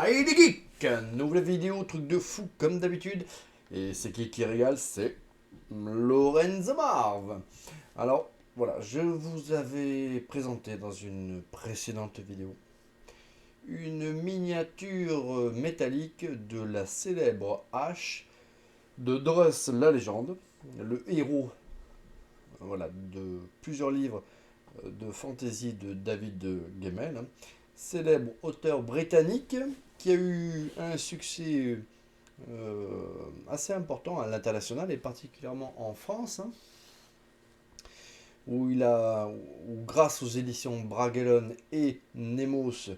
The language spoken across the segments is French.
Aïe les geeks! Nouvelle vidéo, truc de fou comme d'habitude. Et c'est qui régale? C'est Lorenzo Marv. Alors voilà, je vous avais présenté dans une précédente vidéo une miniature métallique de la célèbre hache de Druss la légende, le héros voilà, de plusieurs livres de fantasy de David Gemmell, hein, célèbre auteur britannique qui a eu un succès assez important à l'international et particulièrement en France, hein, où grâce aux éditions Bragelonne et Nemos,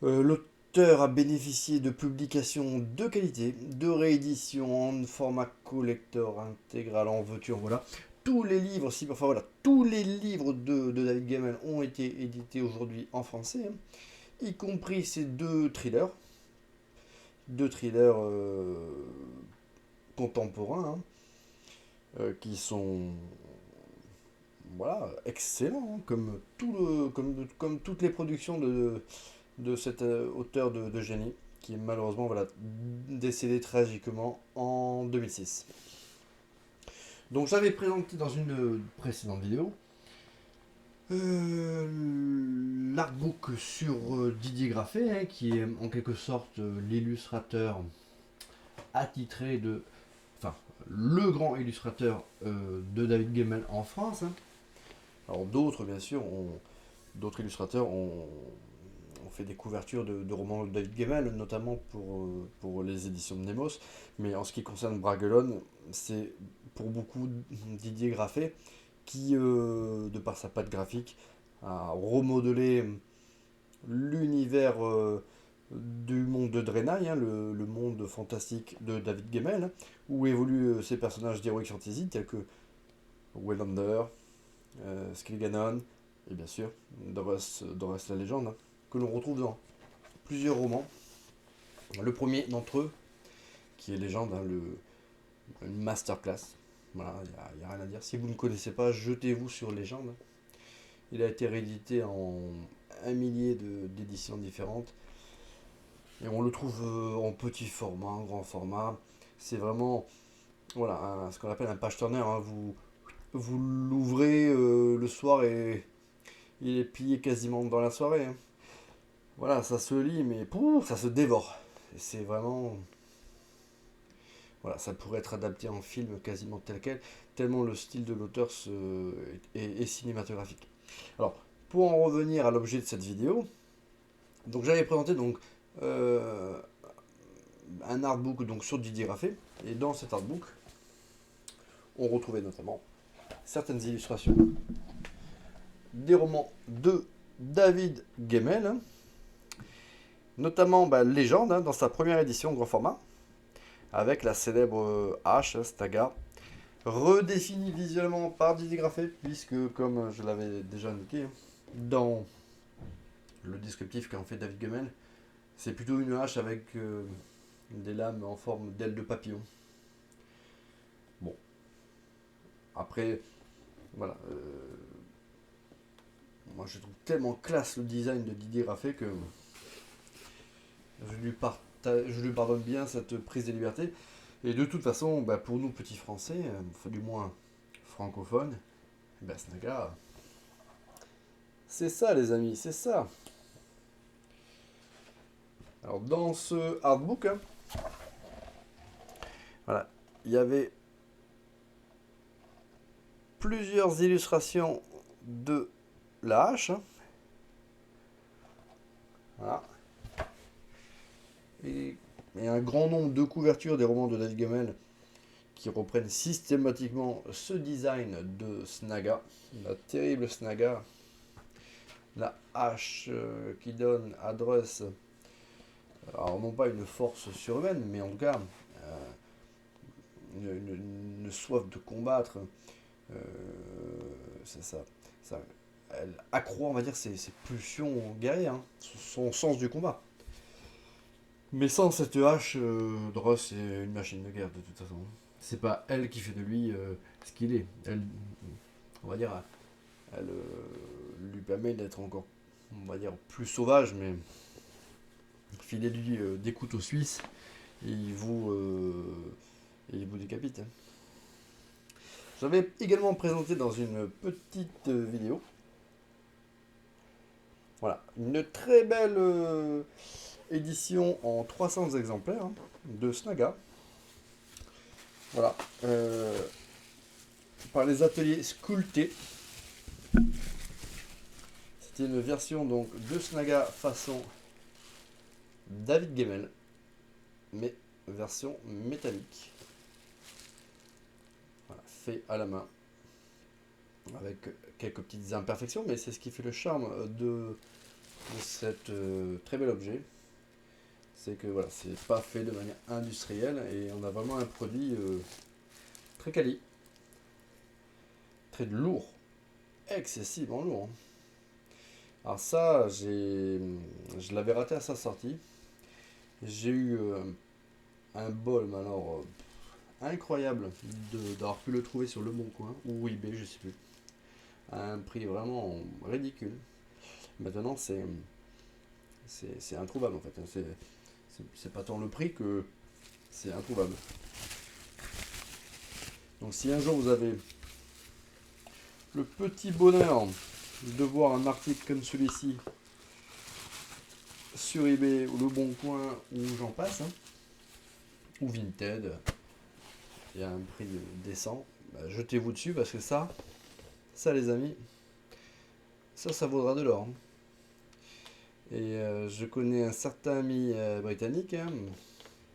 l'auteur a bénéficié de publications de qualité, de rééditions en format collector intégral en veux-tu, en voilà. Tous les livres, enfin voilà, tous les livres de David Gemmell ont été édités aujourd'hui en français, hein, y compris ces deux thrillers contemporains, hein, qui sont voilà, excellents, hein, comme toutes les productions de cet auteur de génie, qui est malheureusement voilà, décédé tragiquement en 2006. Donc j'avais présenté dans une précédente vidéo l'artbook sur Didier Graffet, hein, qui est en quelque sorte l'illustrateur attitré enfin, le grand illustrateur de David Gemmell en France, hein. Alors d'autres, bien sûr, d'autres illustrateurs ont fait des couvertures de romans de David Gemmell, notamment pour les éditions de Nemos. Mais en ce qui concerne Bragelonne, c'est pour beaucoup Didier Graffet, qui, de par sa patte graphique, a remodelé l'univers du monde de Draenei, hein, le monde fantastique de David Gemmell, hein, où évoluent ces personnages d'Heroic Fantasy tels que Wellander, Skilganon, et bien sûr Doros la légende, hein, que l'on retrouve dans plusieurs romans. Le premier d'entre eux, qui est Légende, hein, une masterclass. Voilà, il n'y a rien à dire. Si vous ne connaissez pas, jetez-vous sur Légende. Il a été réédité en un millier d'éditions différentes. Et on le trouve en petit format, en grand format. C'est vraiment voilà, ce qu'on appelle un page turner, hein. Vous l'ouvrez le soir et il est plié quasiment dans la soirée, hein. Voilà, ça se lit, mais pouf, ça se dévore. Et c'est vraiment. Voilà, ça pourrait être adapté en film quasiment tel quel, tellement le style de l'auteur est cinématographique. Alors, pour en revenir à l'objet de cette vidéo, donc j'avais présenté donc euh, un artbook donc sur Didier Graffet, et dans cet artbook, on retrouvait notamment certaines illustrations des romans de David Gemmell, hein, notamment Légende, hein, dans sa première édition grand format, avec la célèbre hache, Staga, redéfinie visuellement par Didier Graffet, puisque, comme je l'avais déjà indiqué, dans le descriptif qu'en fait David Gemmell, c'est plutôt une hache avec des lames en forme d'ailes de papillon. Bon, après, voilà. Moi, je trouve tellement classe le design de Didier Graffet que je lui pardonne bien cette prise de liberté. Et de toute façon, pour nous petits Français, enfin, du moins francophones, Snaga, c'est ça les amis, c'est ça. Alors dans ce artbook, hein, voilà, il y avait plusieurs illustrations de la hache, hein. Voilà. Et un grand nombre de couvertures des romans de David Gemmell qui reprennent systématiquement ce design de Snaga, la terrible Snaga, la hache qui donne à Druss, alors non pas une force surhumaine, mais en tout cas une soif de combattre. Euh, ça, elle accroît, on va dire, ses pulsions guerrières, hein, son sens du combat. Mais sans cette hache, Dross est une machine de guerre de toute façon. C'est pas elle qui fait de lui ce qu'il est. Elle, on va dire, elle lui permet d'être encore, on va dire, plus sauvage, mais filez-lui des couteaux suisses et il vous décapite. Hein. J'avais également présenté dans une petite vidéo, voilà, une très belle édition en 300 exemplaires hein, de Snaga. Voilà, par les ateliers Sculpté. C'était une version donc de Snaga façon David Gemmell, mais version métallique. Voilà, fait à la main, avec quelques petites imperfections, mais c'est ce qui fait le charme de cet très bel objet. C'est que voilà, c'est pas fait de manière industrielle et on a vraiment un produit très quali, très lourd, excessivement lourd. Hein. Alors ça, je l'avais raté à sa sortie. J'ai eu un bol, mais alors incroyable d'avoir pu le trouver sur Le Bon Coin ou eBay, je sais plus, à un prix vraiment ridicule. Maintenant, c'est introuvable en fait. C'est pas tant le prix que c'est introuvable. Donc si un jour vous avez le petit bonheur de voir un article comme celui-ci sur eBay ou Le Bon Coin ou j'en passe, hein, ou Vinted, il y a un prix décent, bah, jetez-vous dessus parce que ça les amis, ça vaudra de l'or. Hein. Et je connais un certain ami britannique, hein,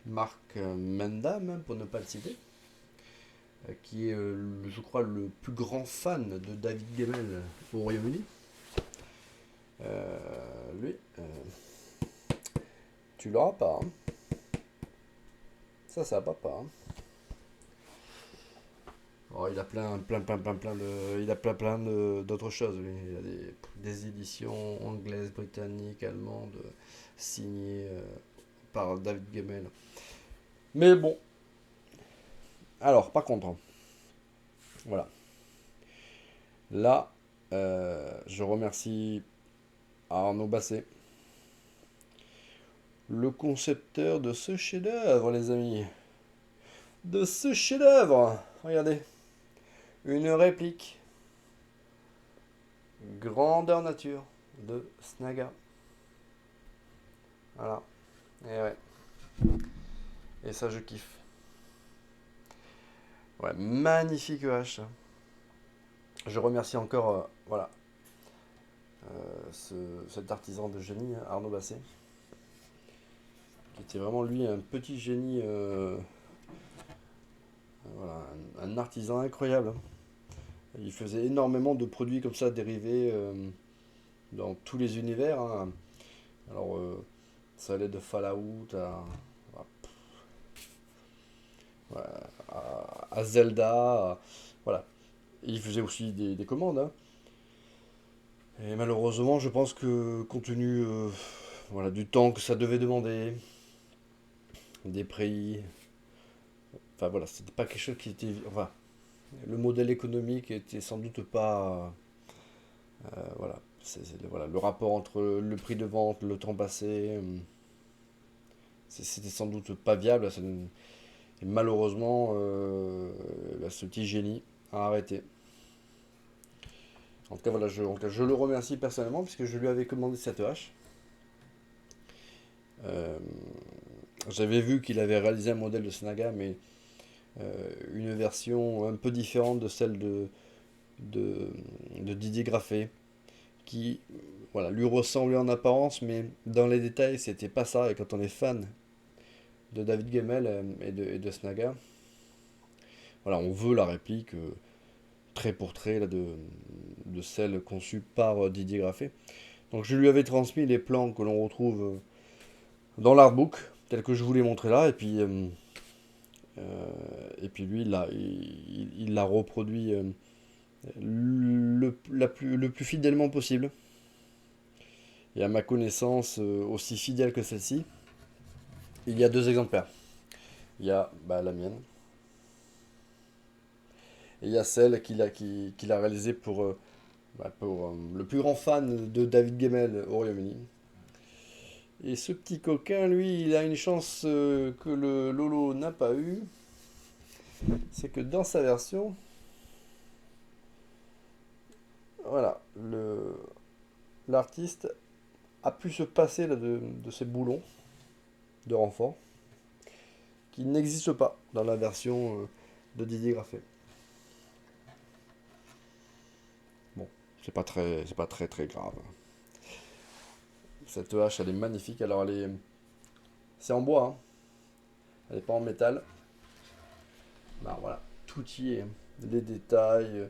Mark Mendham, pour ne pas le citer, qui est, je crois, le plus grand fan de David Gemmell au Royaume-Uni. Lui, tu l'auras pas. Hein. Ça va pas. Hein. Oh, il a plein d'autres choses. Lui. Il a des éditions anglaises, britanniques, allemandes, signées par David Gemmell. Mais bon. Alors, par contre, hein, voilà. Là, je remercie Arnaud Basset, le concepteur de ce chef-d'œuvre, les amis. De ce chef-d'œuvre. Regardez. Une réplique grandeur nature de Snaga. Voilà. Et ouais. Et ça, je kiffe. Ouais, magnifique hache. Je remercie encore, voilà, cet artisan de génie, Arnaud Basset, qui était vraiment lui un petit génie, voilà, un artisan incroyable. Il faisait énormément de produits comme ça dérivés dans tous les univers. Hein. Alors, ça allait de Fallout à Zelda. Voilà. Il faisait aussi des commandes. Hein. Et malheureusement, je pense que compte tenu voilà, du temps que ça devait demander, des prix, enfin voilà, c'était pas quelque chose qui était. Enfin, le modèle économique était sans doute pas. Voilà, voilà, le rapport entre le prix de vente, le temps passé, c'était sans doute pas viable. Et malheureusement, ce petit génie a arrêté. En tout cas, voilà, je le remercie personnellement puisque je lui avais commandé cette hache. J'avais vu qu'il avait réalisé un modèle de Snaga, mais une version un peu différente de celle de Didier Graffet, qui voilà, lui ressemblait en apparence, mais dans les détails, c'était pas ça. Et quand on est fan de David Gemmell et de Snaga, voilà, on veut la réplique trait pour trait là, de celle conçue par Didier Graffet. Donc je lui avais transmis les plans que l'on retrouve dans l'artbook, tel que je vous l'ai montré là, et puis lui, il l'a reproduit le plus fidèlement possible. Et à ma connaissance, aussi fidèle que celle-ci, il y a 2 exemplaires. Il y a la mienne, et il y a celle qu'il a réalisée pour le plus grand fan de David Gemmell au Royaume-Uni. Et ce petit coquin, lui, il a une chance que le Lolo n'a pas eu. C'est que dans sa version, voilà, l'artiste a pu se passer là, de ces boulons de renfort qui n'existent pas dans la version de Didier Graffet. Bon, c'est pas très très grave. Cette hache, elle est magnifique. Alors, c'est en bois, hein. Elle n'est pas en métal. Bah voilà, tout y est. Les détails,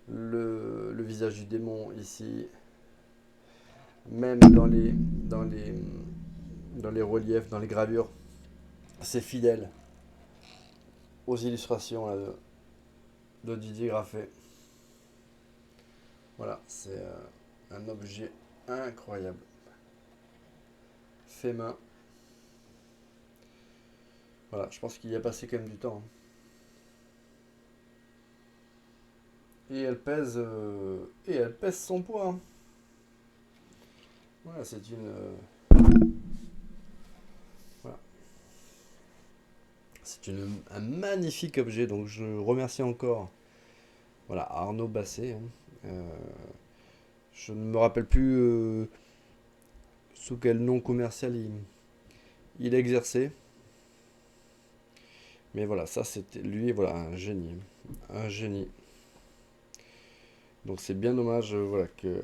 le visage du démon ici, même dans les reliefs, dans les gravures, c'est fidèle aux illustrations là, de Didier Graffet. Voilà, c'est un objet incroyable. Fait main. Voilà, je pense qu'il y a passé quand même du temps, hein. Et elle pèse son poids, hein. Voilà, c'est voilà. Un magnifique objet. Donc je remercie encore, voilà, Arnaud Basset, hein. Je ne me rappelle plus sous quel nom commercial il exerçait. Mais voilà, ça c'était lui, voilà, un génie. Un génie. Donc c'est bien dommage, voilà, que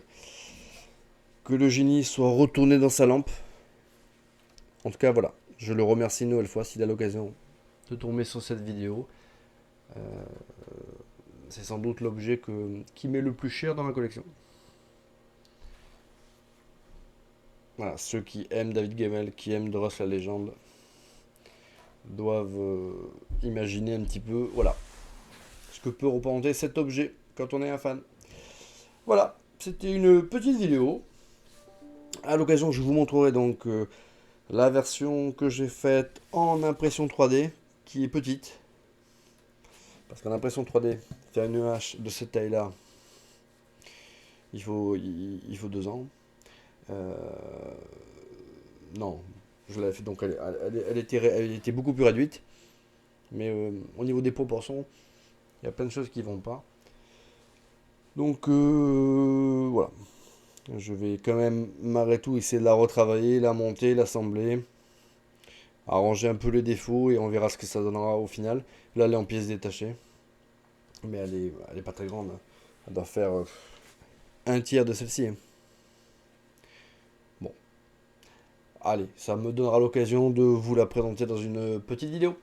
le génie soit retourné dans sa lampe. En tout cas, voilà, je le remercie une nouvelle fois s'il a l'occasion de tomber sur cette vidéo. Euh, c'est sans doute l'objet qui m'est le plus cher dans ma collection. Voilà, ceux qui aiment David Gemmell, qui aiment Dross la légende, doivent imaginer un petit peu, voilà, ce que peut représenter cet objet quand on est un fan. Voilà, c'était une petite vidéo. À l'occasion, je vous montrerai donc la version que j'ai faite en impression 3D, qui est petite. Parce qu'en impression 3D, faire une hache de cette taille-là, il faut 2 ans. Non, je l'avais fait, donc elle était beaucoup plus réduite. Mais au niveau des proportions, il y a plein de choses qui vont pas. Donc voilà. Je vais quand même malgré tout essayer de la retravailler, la monter, l'assembler, arranger un peu les défauts et on verra ce que ça donnera au final. Là, elle est en pièces détachées. Mais elle est pas très grande. Elle doit faire un tiers de celle-ci. Bon, allez, ça me donnera l'occasion de vous la présenter dans une petite vidéo.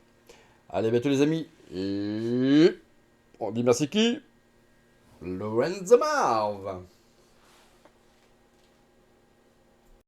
Allez, à bientôt les amis. Et on dit merci qui? Lorenzo Marv.